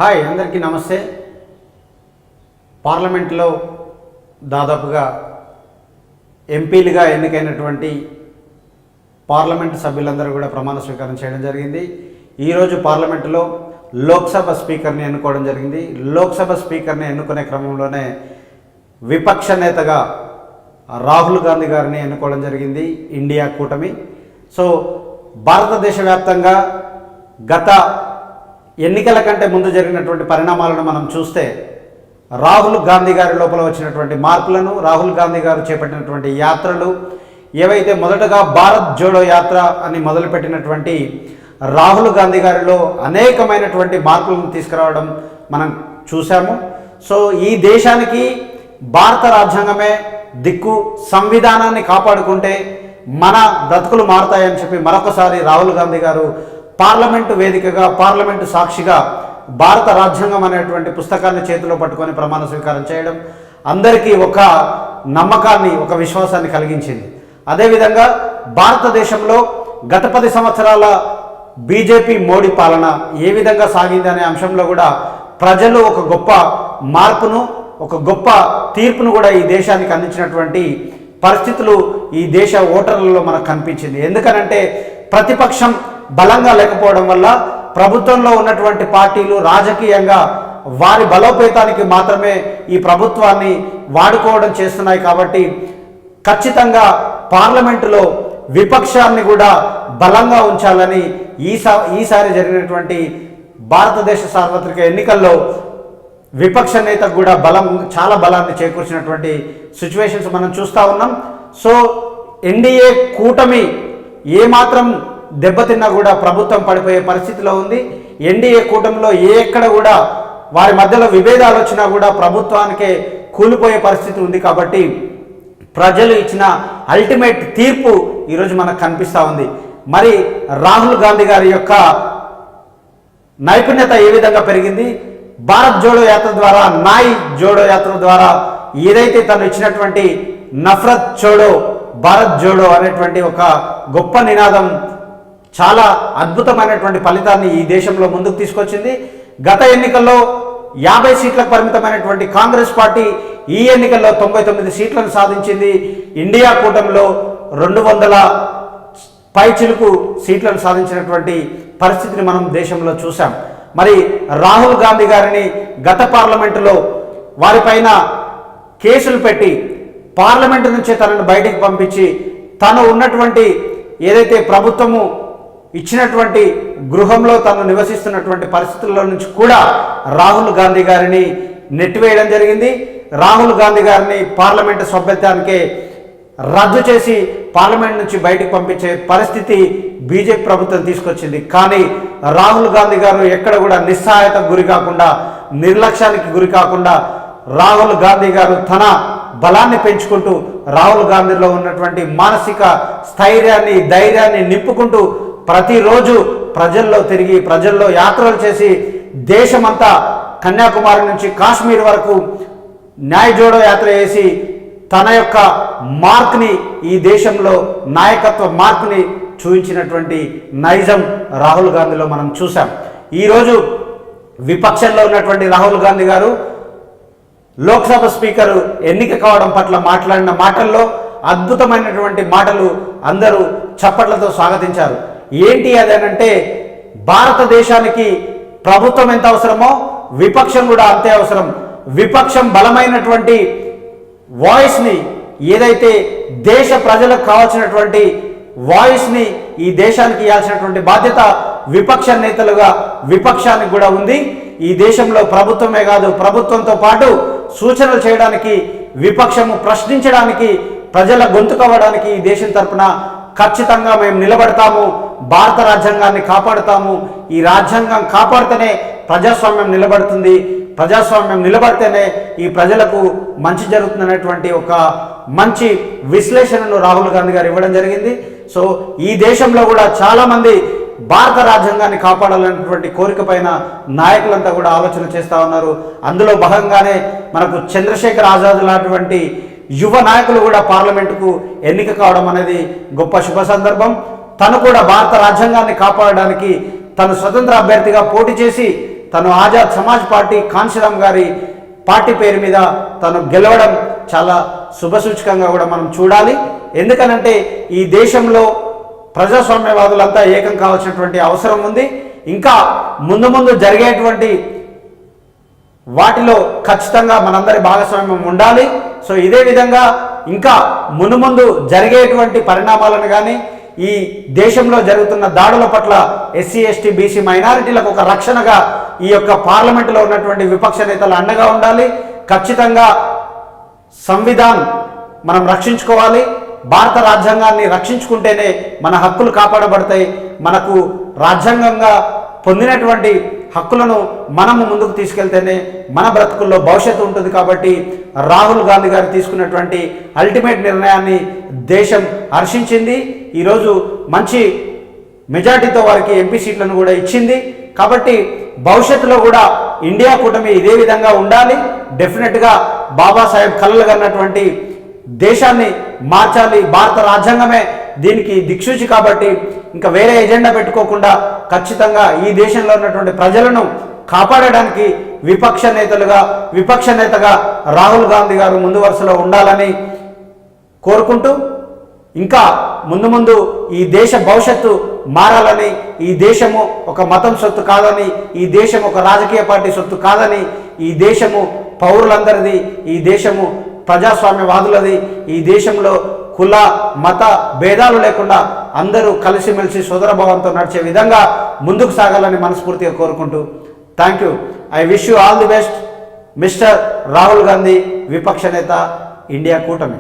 Hi అందరికీ నమస్తే. పార్లమెంట్లో దాదాపుగా ఎంపీలుగా ఎన్నికైనటువంటి పార్లమెంట్ సభ్యులందరూ కూడా ప్రమాణ స్వీకారం చేయడం జరిగింది. ఈరోజు పార్లమెంటులో లోక్సభ స్పీకర్ని ఎన్నుకోవడం జరిగింది. లోక్సభ స్పీకర్ని ఎన్నుకునే క్రమంలోనే విపక్ష నేతగా రాహుల్ గాంధీ గారిని ఎన్నుకోవడం జరిగింది ఇండియా కూటమి. సో భారతదేశ వ్యాప్తంగా గత ఎన్నికల కంటే ముందు జరిగినటువంటి పరిణామాలను మనం చూస్తే రాహుల్ గాంధీ గారి లోపల వచ్చినటువంటి మార్పులను, రాహుల్ గాంధీ గారు చేపట్టినటువంటి యాత్రలు ఏవైతే మొదటగా భారత్ జోడో యాత్ర అని మొదలుపెట్టినటువంటి రాహుల్ గాంధీ గారిలో అనేకమైనటువంటి మార్పులను తీసుకురావడం మనం చూసాము. సో ఈ దేశానికి భారత రాజ్యాంగమే దిక్కు, సంవిధానాన్ని కాపాడుకుంటే మన బ్రతుకులు మారుతాయని చెప్పి మరొకసారి రాహుల్ గాంధీ గారు పార్లమెంటు వేదికగా, పార్లమెంటు సాక్షిగా భారత రాజ్యాంగం అనేటువంటి పుస్తకాన్ని చేతిలో పట్టుకొని ప్రమాణ స్వీకారం చేయడం అందరికీ ఒక నమ్మకాన్ని, ఒక విశ్వాసాన్ని కలిగించింది. అదేవిధంగా భారతదేశంలో గత 10 సంవత్సరాల బీజేపీ మోడీ పాలన ఏ విధంగా సాగింది అనే అంశంలో కూడా ప్రజలు ఒక గొప్ప మార్పును, ఒక గొప్ప తీర్పును కూడా ఈ దేశానికి అందించినటువంటి పరిస్థితులు ఈ దేశ ఓటర్లలో మనకు కనిపించింది. ఎందుకనంటే ప్రతిపక్షం బలంగా లేకపోవడం వల్ల ప్రభుత్వంలో ఉన్నటువంటి పార్టీలు రాజకీయంగా వారి బలోపేతానికి మాత్రమే ఈ ప్రభుత్వాన్ని వాడుకోవడం చేస్తున్నాయి. కాబట్టి ఖచ్చితంగా పార్లమెంటులో విపక్షాన్ని కూడా బలంగా ఉంచాలని ఈసారి జరిగినటువంటి భారతదేశ సార్వత్రిక ఎన్నికల్లో విపక్ష నేతకు కూడా చాలా బలాన్ని చేకూర్చినటువంటి సిచ్యువేషన్స్ మనం చూస్తూ ఉన్నాం. సో ఎన్డీఏ కూటమి ఏమాత్రం దెబ్బతిన్నా కూడా ప్రభుత్వం పడిపోయే పరిస్థితిలో ఉంది. ఎన్డీఏ కూటమిలో ఎక్కడ కూడా వారి మధ్యలో విభేదాలు వచ్చినా కూడా ప్రభుత్వానికే కూలిపోయే పరిస్థితి ఉంది. కాబట్టి ప్రజలు ఇచ్చిన అల్టిమేట్ తీర్పు ఈరోజు మనకు కనిపిస్తూ ఉంది. మరి రాహుల్ గాంధీ గారి యొక్క నైపుణ్యత ఏ విధంగా పెరిగింది, భారత్ జోడో యాత్ర ద్వారా, నాయ్ జోడో యాత్ర ద్వారా ఏదైతే తను ఇచ్చినటువంటి నఫరత్ చోడో భారత్ జోడో అనేటువంటి ఒక గొప్ప నినాదం చాలా అద్భుతమైనటువంటి ఫలితాన్ని ఈ దేశంలో ముందుకు తీసుకొచ్చింది. గత ఎన్నికల్లో 50 సీట్లకు పరిమితమైనటువంటి కాంగ్రెస్ పార్టీ ఈ ఎన్నికల్లో 99 సీట్లను సాధించింది. ఇండియా కూటమిలో 200 పైచిలుకు సీట్లను సాధించినటువంటి పరిస్థితిని మనం దేశంలో చూసాం. మరి రాహుల్ గాంధీ గారిని గత పార్లమెంటులో వారిపైన కేసులు పెట్టి పార్లమెంటు నుంచే తనను బయటికి పంపించి తను ఉన్నటువంటి ఏదైతే ప్రభుత్వము ఇచ్చినటువంటి గృహంలో తను నివసిస్తున్నటువంటి పరిస్థితుల్లో నుంచి కూడా రాహుల్ గాంధీ గారిని నెట్టివేయడం జరిగింది. రాహుల్ గాంధీ గారిని పార్లమెంటు సభ్యత్వానికే రద్దు చేసి పార్లమెంట్ నుంచి బయటికి పంపించే పరిస్థితి బీజేపీ ప్రభుత్వం తీసుకొచ్చింది. కానీ రాహుల్ గాంధీ గారు ఎక్కడ కూడా నిస్సహాయతకు గురి కాకుండా, నిర్లక్ష్యానికి గురి కాకుండా రాహుల్ గాంధీ గారు తన బలాన్ని పెంచుకుంటూ, రాహుల్ గాంధీలో ఉన్నటువంటి మానసిక స్థైర్యాన్ని, ధైర్యాన్ని నింపుకుంటూ ప్రతిరోజు ప్రజల్లో తిరిగి, ప్రజల్లో యాత్రలు చేసి దేశమంతా కన్యాకుమారి నుంచి కాశ్మీర్ వరకు న్యాయ్ జోడో యాత్ర చేసి తన యొక్క మార్క్ని, ఈ దేశంలో నాయకత్వ మార్క్ని చూపించినటువంటి నైజం రాహుల్ గాంధీలో మనం చూసాం. ఈరోజు విపక్షంలో ఉన్నటువంటి రాహుల్ గాంధీ గారు లోక్సభ స్పీకరు ఎన్నిక కావడం పట్ల మాట్లాడిన మాటల్లో అద్భుతమైనటువంటి మాటలు అందరూ చప్పట్లతో స్వాగతించారు. ఏంటి అదేనంటే, భారతదేశానికి ప్రభుత్వం ఎంత అవసరమో విపక్షం కూడా అంతే అవసరం. విపక్షం బలమైనటువంటి వాయిస్ని, ఏదైతే దేశ ప్రజలకు కావాల్సినటువంటి వాయిస్ని ఈ దేశానికి ఇవ్వాల్సినటువంటి బాధ్యత విపక్ష నేతలుగా విపక్షానికి కూడా ఉంది. ఈ దేశంలో ప్రభుత్వమే కాదు, ప్రభుత్వంతో పాటు సూచనలు చేయడానికి, విపక్షము ప్రశ్నించడానికి, ప్రజల గొంతు కావడానికి ఈ దేశం తరపున ఖచ్చితంగా మేము నిలబడతాము. భారత రాజ్యాంగాన్ని కాపాడుతాము. ఈ రాజ్యాంగం కాపాడితేనే ప్రజాస్వామ్యం నిలబడుతుంది. ప్రజాస్వామ్యం నిలబడితేనే ఈ ప్రజలకు మంచి జరుగుతుందనేటువంటి ఒక మంచి విశ్లేషణను రాహుల్ గాంధీ గారు ఇవ్వడం జరిగింది. సో ఈ దేశంలో కూడా చాలామంది భారత రాజ్యాంగాన్ని కాపాడాలనేటువంటి కోరిక పైన నాయకులంతా కూడా ఆలోచన చేస్తూ ఉన్నారు. అందులో భాగంగానే మనకు చంద్రశేఖర్ ఆజాద్ లాంటి యువ నాయకులు కూడా పార్లమెంటుకు ఎన్నిక కావడం అనేది గొప్ప శుభ సందర్భం. తను కూడా భారత రాజ్యాంగాన్ని కాపాడడానికి తను స్వతంత్ర అభ్యర్థిగా పోటీ చేసి తను ఆజాద్ సమాజ్ పార్టీ కాంశీరామ్ గారి పార్టీ పేరు మీద తను గెలవడం చాలా శుభసూచకంగా కూడా మనం చూడాలి. ఎందుకనంటే ఈ దేశంలో ప్రజాస్వామ్యవాదులంతా ఏకం కావాల్సినటువంటి అవసరం ఉంది. ఇంకా ముందు ముందు జరిగేటువంటి వాటిలో ఖచ్చితంగా మనందరి భాగస్వామ్యం ఉండాలి. సో ఇదే విధంగా ఇంకా మునుముందు జరిగేటువంటి పరిణామాలను కానీ ఈ దేశంలో జరుగుతున్న దాడుల పట్ల ఎస్సీ ఎస్టీ బీసీ మైనారిటీలకు ఒక రక్షణగా ఈ యొక్క పార్లమెంటులో ఉన్నటువంటి విపక్ష నేతలు అండగా ఉండాలి. ఖచ్చితంగా సంవిధాన్ మనం రక్షించుకోవాలి. భారత రాజ్యాంగాన్ని రక్షించుకుంటేనే మన హక్కులు కాపాడబడతాయి. మనకు రాజ్యాంగంగా పొందినటువంటి హక్కులను మనము ముందుకు తీసుకెళ్తేనే మన బ్రతుకుల్లో భవిష్యత్తు ఉంటుంది. కాబట్టి రాహుల్ గాంధీ గారు తీసుకున్నటువంటి అల్టిమేట్ నిర్ణయాన్ని దేశం హర్షించింది. ఈరోజు మంచి మెజార్టీతో వారికి ఎంపీ సీట్లను కూడా ఇచ్చింది. కాబట్టి భవిష్యత్తులో కూడా ఇండియా కూటమి ఇదే విధంగా ఉండాలి. డెఫినెట్గా బాబాసాహెబ్ కలలు కన్నటువంటి దేశాన్ని మార్చాలి. భారత రాజ్యాంగమే దీనికి దిక్సూచి. కాబట్టి ఇంకా వేరే ఎజెండా పెట్టుకోకుండా ఖచ్చితంగా ఈ దేశంలో ఉన్నటువంటి ప్రజలను కాపాడడానికి విపక్ష నేతగా రాహుల్ గాంధీ గారు ముందు వరుసలో ఉండాలని కోరుకుంటూ, ఇంకా ముందు ఈ దేశ భవిష్యత్తు మారాలని, ఈ దేశము ఒక మతం సొత్తు కాదని, ఈ దేశం ఒక రాజకీయ పార్టీ సొత్తు కాదని, ఈ దేశము పౌరులందరిది, ఈ దేశము ప్రజాస్వామ్యవాదులది, ఈ దేశంలో కుల మత భేదాలు లేకుండా అందరూ కలిసిమెలిసి సోదరభావంతో నడిచే విధంగా ముందుకు సాగాలని మనస్ఫూర్తిగా కోరుకుంటూ thank you. I wish you all the best mister Rahul Gandhi, విపక్ష నేత, ఇండియా కూటమి.